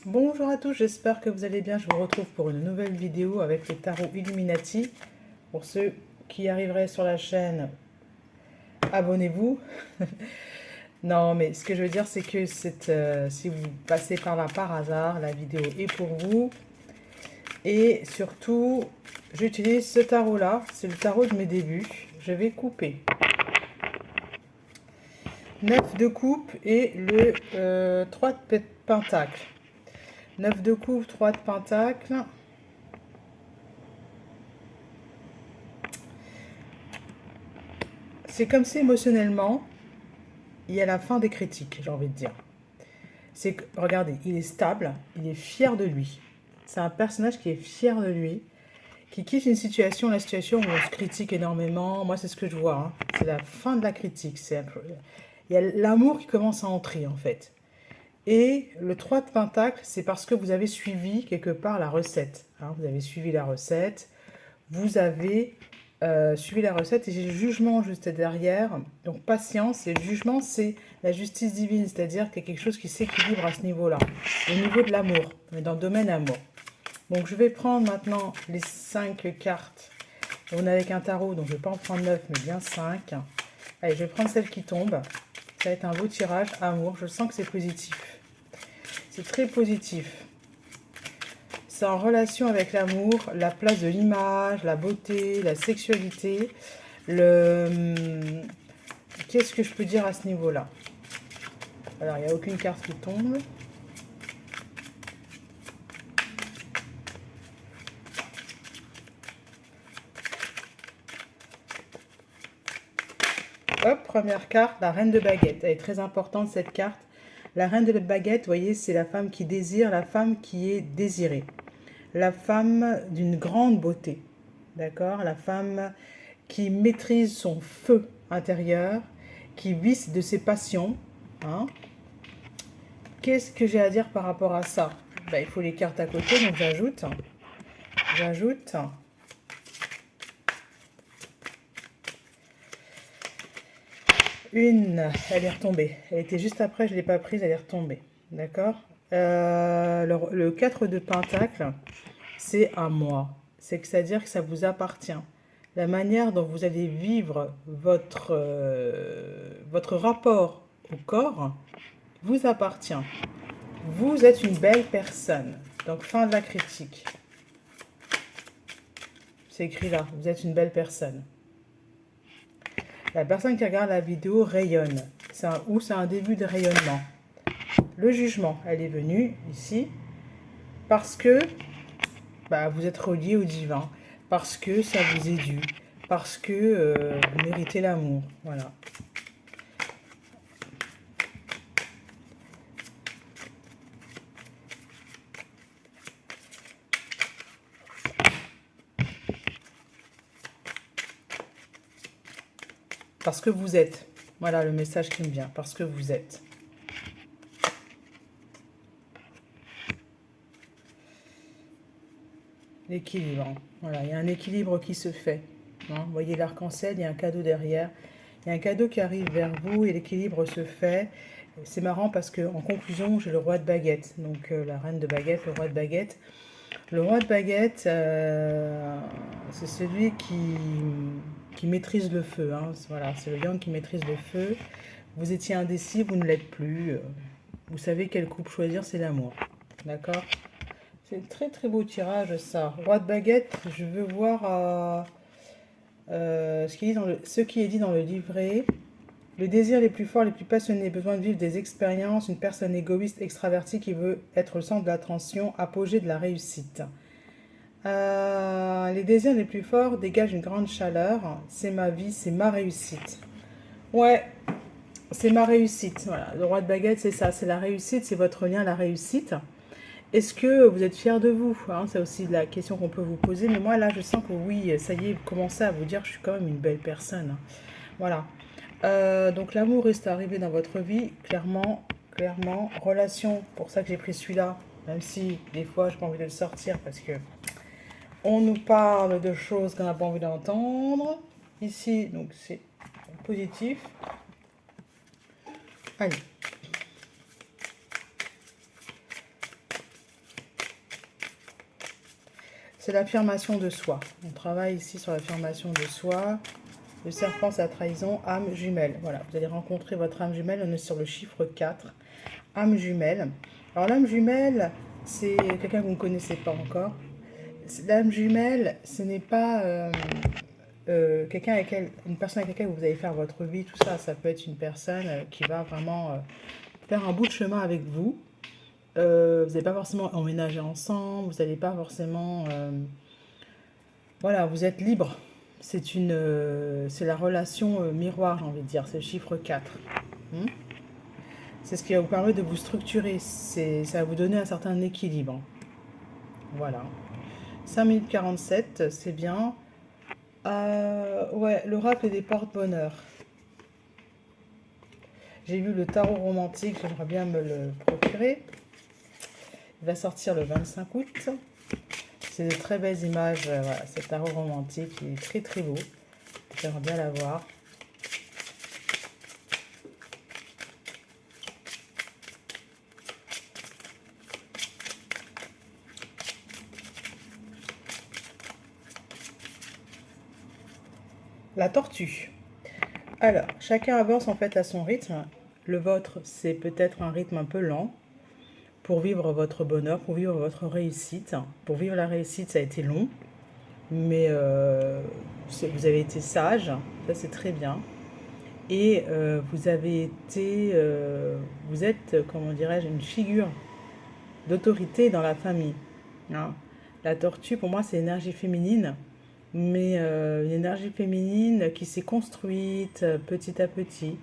Bonjour à tous, j'espère que vous allez bien. Je vous retrouve pour une nouvelle vidéo avec les tarots Illuminati. Pour ceux qui arriveraient sur la chaîne, abonnez-vous. Non, mais ce que je veux dire, c'est que si vous passez par là par hasard, la vidéo est pour vous. Et surtout, j'utilise ce tarot-là, c'est le tarot de mes débuts. Je vais couper 9 de coupe et le 3 de pentacle. 9 de coupe, 3 de pentacle. C'est comme si émotionnellement, il y a la fin des critiques, j'ai envie de dire. C'est que, regardez, il est stable, il est fier de lui. C'est un personnage qui est fier de lui, qui quitte une situation, la situation où on se critique énormément. Moi, c'est ce que je vois. Hein. C'est la fin de la critique. Il y a l'amour qui commence à entrer, en fait. Et le 3 de pentacle, c'est parce que vous avez suivi quelque part la recette. Hein. Vous avez suivi la recette. Vous avez suivi la recette et j'ai le jugement juste derrière. Donc patience, et le jugement, c'est la justice divine, c'est-à-dire qu'il y a quelque chose qui s'équilibre à ce niveau-là, au niveau de l'amour, on est dans le domaine amour. Donc je vais prendre maintenant les 5 cartes. On est avec un tarot, donc je ne vais pas en prendre 9, mais bien 5. Allez, je vais prendre celle qui tombe. Ça va être un beau tirage, amour. Je sens que c'est positif. C'est très positif. C'est en relation avec l'amour, la place de l'image, la beauté, la sexualité. Qu'est-ce que je peux dire à ce niveau-là? Alors, il n'y a aucune carte qui tombe. Hop, première carte, la reine de baguette. Elle est très importante, cette carte. La reine de baguette, vous voyez, c'est la femme qui désire, la femme qui est désirée. La femme d'une grande beauté. D'accord? La femme qui maîtrise son feu intérieur, qui vit de ses passions. Hein? Qu'est-ce que j'ai à dire par rapport à ça? Ben, il faut les cartes à côté, donc j'ajoute. J'ajoute. Une, elle est retombée. Elle était juste après, je ne l'ai pas prise, elle est retombée. D'accord? Le 4 de pentacle, c'est à moi. C'est-à-dire que ça vous appartient. La manière dont vous allez vivre votre rapport au corps vous appartient. Vous êtes une belle personne. Donc, fin de la critique. C'est écrit là, vous êtes une belle personne. La personne qui regarde la vidéo rayonne. C'est un début de rayonnement. Le jugement, elle est venue ici parce que vous êtes relié au divin, parce que ça vous est dû, parce que vous méritez l'amour. Voilà. Parce que vous êtes. Voilà le message qui me vient. Parce que vous êtes. L'équilibre. Voilà, il y a un équilibre qui se fait. Hein, vous voyez l'arc-en-ciel, il y a un cadeau derrière. Il y a un cadeau qui arrive vers vous et l'équilibre se fait. C'est marrant parce qu'en conclusion, j'ai le roi de baguette. Donc la reine de baguette, le roi de baguette. Le roi de baguette, c'est celui qui maîtrise le feu. Hein. Voilà, c'est le yang qui maîtrise le feu. Vous étiez indécis, vous ne l'êtes plus. Vous savez quelle coupe choisir, c'est l'amour. D'accord? C'est un très très beau tirage ça. Roi de baguette, je veux voir ce qui est dit dans le livret. Le désir les plus forts, les plus passionnés, besoin de vivre des expériences, une personne égoïste, extravertie qui veut être le centre de l'attention, apogée de la réussite. Les désirs les plus forts dégagent une grande chaleur. C'est ma vie, c'est ma réussite. Ouais, c'est ma réussite. Voilà, le roi de baguette, c'est ça, c'est la réussite, c'est votre lien à la réussite. Est-ce que vous êtes fier de vous? Hein, c'est aussi la question qu'on peut vous poser. Mais moi, là, je sens que oui, ça y est, vous commencez à vous dire que je suis quand même une belle personne. Voilà. Donc, l'amour reste arrivé dans votre vie, clairement, clairement. Relation, pour ça que j'ai pris celui-là, même si des fois, je n'ai pas envie de le sortir parce que on nous parle de choses qu'on n'a pas envie d'entendre. Ici, donc, c'est positif. Allez. C'est l'affirmation de soi. On travaille ici sur l'affirmation de soi. Le serpent, c'est la trahison, âme jumelle. Voilà, vous allez rencontrer votre âme jumelle. On est sur le chiffre 4. Âme jumelle. Alors, l'âme jumelle, c'est quelqu'un que vous ne connaissez pas encore. L'âme jumelle, ce n'est pas quelqu'un avec une personne avec laquelle vous allez faire votre vie, tout ça. Ça peut être une personne qui va vraiment faire un bout de chemin avec vous. Vous n'allez pas forcément emménager ensemble, vous n'allez pas forcément... voilà, vous êtes libre. C'est la relation miroir, j'ai envie de dire, c'est le chiffre 4. C'est ce qui va vous permettre de vous structurer, ça va vous donner un certain équilibre. Voilà. 5 minutes 47, c'est bien. Ouais, l'oracle des porte-bonheur. J'ai vu le tarot romantique, j'aimerais bien me le procurer. Il va sortir le 25 août. C'est de très belles images. Voilà, c'est tarot romantique, il est très très beau. J'aimerais bien l'avoir. La tortue. Alors, chacun avance en fait à son rythme. Le vôtre, c'est peut-être un rythme un peu lent pour vivre votre bonheur, pour vivre votre réussite. Pour vivre la réussite, ça a été long, mais vous avez été sage, ça c'est très bien. Et vous avez été, vous êtes, comment dirais-je, une figure d'autorité dans la famille. Hein. La tortue, pour moi, c'est l'énergie féminine, mais une énergie féminine qui s'est construite petit à petit.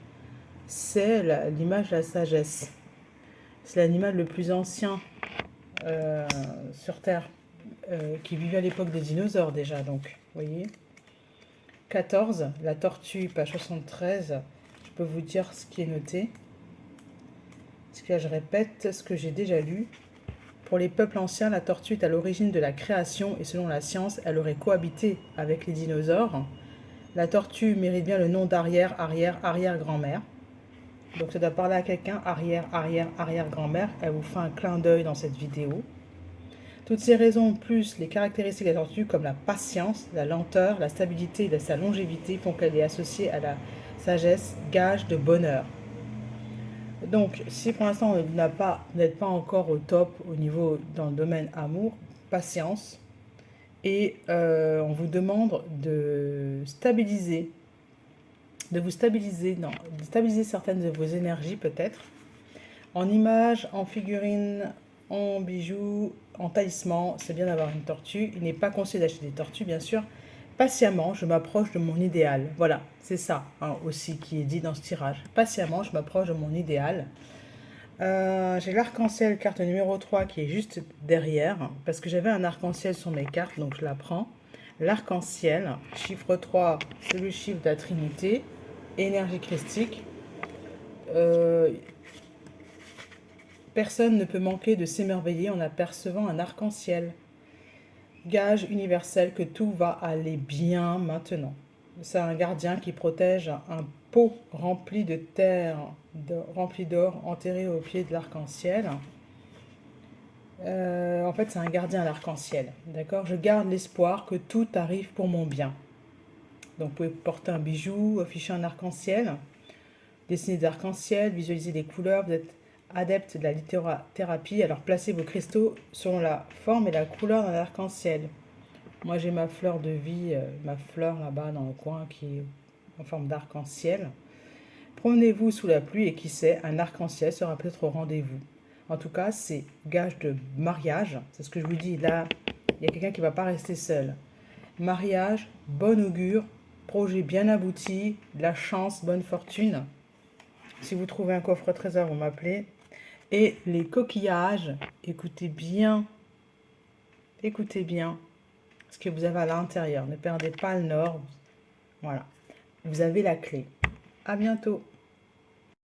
C'est l'image de la sagesse. C'est l'animal le plus ancien sur Terre, qui vivait à l'époque des dinosaures déjà, donc, vous voyez. 14, la tortue, page 73, je peux vous dire ce qui est noté. Parce que là, je répète ce que j'ai déjà lu. Pour les peuples anciens, la tortue est à l'origine de la création et selon la science, elle aurait cohabité avec les dinosaures. La tortue mérite bien le nom d'arrière-arrière-arrière-grand-mère. Donc ça doit parler à quelqu'un, arrière-arrière-arrière-grand-mère. Elle vous fait un clin d'œil dans cette vidéo. Toutes ces raisons, plus les caractéristiques de la tortue, comme la patience, la lenteur, la stabilité et sa longévité, font qu'elle est associée à la sagesse, gage de bonheur. Donc, si pour l'instant vous n'êtes pas encore au top au niveau dans le domaine amour, patience, et on vous demande de stabiliser, de stabiliser certaines de vos énergies peut-être, en images, en figurines, en bijoux, en talisman. C'est bien d'avoir une tortue. Il n'est pas conseillé d'acheter des tortues, bien sûr. Patiemment, je m'approche de mon idéal. Voilà, c'est ça hein, aussi qui est dit dans ce tirage. Patiemment, je m'approche de mon idéal. J'ai l'arc-en-ciel, carte numéro 3, qui est juste derrière, parce que j'avais un arc-en-ciel sur mes cartes, donc je la prends. L'arc-en-ciel, chiffre 3, c'est le chiffre de la Trinité, énergie christique. Personne ne peut manquer de s'émerveiller en apercevant un arc-en-ciel. Gage universel que tout va aller bien maintenant. C'est un gardien qui protège un pot rempli de terre, rempli d'or, enterré au pied de l'arc-en-ciel. En fait, c'est un gardien à l'arc-en-ciel. D'accord ? Je garde l'espoir que tout arrive pour mon bien. Donc, vous pouvez porter un bijou, afficher un arc-en-ciel, dessiner des arcs-en-ciel, visualiser des couleurs. Vous êtes adepte de la lithothérapie, alors placez vos cristaux selon la forme et la couleur d'un arc-en-ciel. Moi, j'ai ma fleur de vie, ma fleur là-bas dans le coin qui est en forme d'arc-en-ciel. Promenez-vous sous la pluie et qui sait, un arc-en-ciel sera peut-être au rendez-vous. En tout cas, c'est gage de mariage. C'est ce que je vous dis. Là, il y a quelqu'un qui ne va pas rester seul. Mariage, bon augure, projet bien abouti, de la chance, bonne fortune. Si vous trouvez un coffre trésor, vous m'appelez. Et les coquillages, écoutez bien ce que vous avez à l'intérieur. Ne perdez pas le nord. Voilà, vous avez la clé. À bientôt.